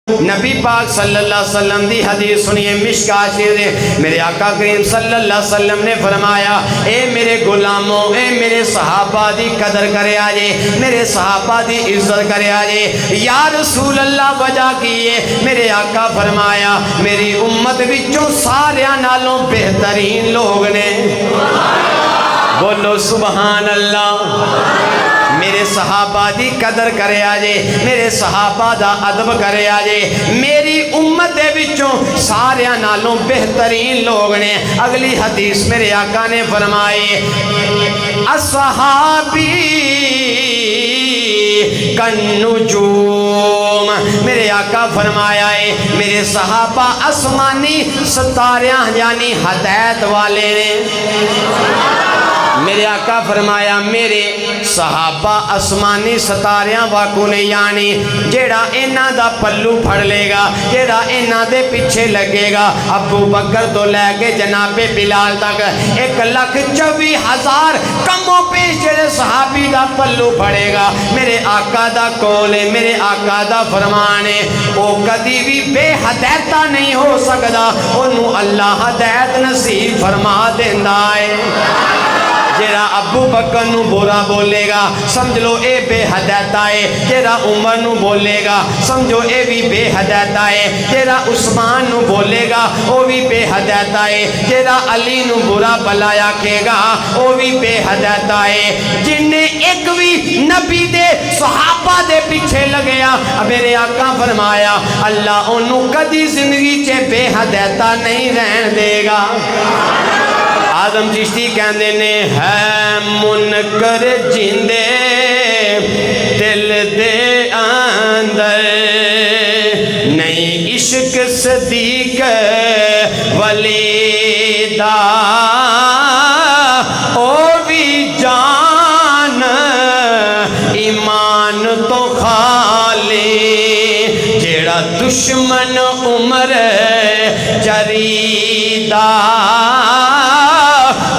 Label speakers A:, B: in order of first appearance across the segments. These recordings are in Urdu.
A: نبی پاک صلی اللہ علیہ وسلم دی حدیث سنیے، مشکاہ شریف، میرے آقا کریم صلی اللہ علیہ وسلم نے فرمایا، اے میرے غلاموں، اے میرے صحابہ دی قدر کرے آجے، میرے صحابہ دی عزت کرے آجے۔ یا رسول اللہ وجہ کیے؟ میرے آقا فرمایا میری امت وچوں ساریاں نالوں بہترین لوگ نے۔ بولو سبحان اللہ۔ میرے صحابہ دی قدر کرے آجے، میرے صحابہ دا ادب کرے آجے، میری امت دے وچوں ساریاں نالوں بہترین لوگ نے۔ اگلی حدیث میرے آقا نے فرمائے، اصحابی کالنجوم، میرے آقا فرمایا ہے میرے صحابہ آسمانی ستاریاں یعنی ہدایت والے نے۔ میرے آقا فرمایا میرے صحابہ آسمانی ستاریاں واقع نے، یعنی جیڑا انہاں دا پلو پھڑ لے گا، جیڑا انہاں دے پیچھے لگے گا، ابو بکر تو لے کے جناب بلال تک 1,24,000 کم و پیش جیڑے صحابی دا پلو پھڑے گا۔ میرے آقا دا قول ہے، میرے آقا دا فرمان ہے، وہ کدی بھی بے ہدایتہ نہیں ہو سکدا، انہوں اللہ ہدایت نصیب فرما دیندا ہے۔ جیرا ابو بکر نو برا بولے گا سمجھ لو اے بے ہدایتہ ہے، جیرا عمر نو بولے گا سمجھو اے بھی بے ہدایتہ ہے، جیرا عثمان نو بولے گا وہ بھی بے ہدایتہ ہے، جیرا علی نو برا بلایا کہے گا وہ بھی بے ہدایتہ ہے۔ جن نے ایک بھی نبی دے صحابہ دے پیچھے لگیا، میرے آقا فرمایا اللہ انہوں کدی زندگی چے بے ہدایتہ نہیں رہن دے گا۔ آدم چشتی کہندے نے ہے منکر جیندے دل دے اندر، نہیں عشق صدیق ولی دا او بھی جان ایمان تو خالی، جیڑا دشمن عمر جریدہ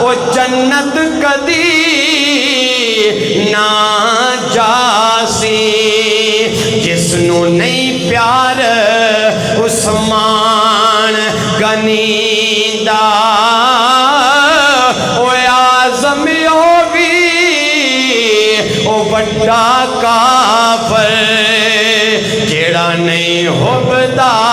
A: وہ جنت کدی نہ جاسی، جس نو نہیں پیار عثمان گنیدہ، او اعظم بھی او بڑا کافر، جیڑا نہیں ہوبدا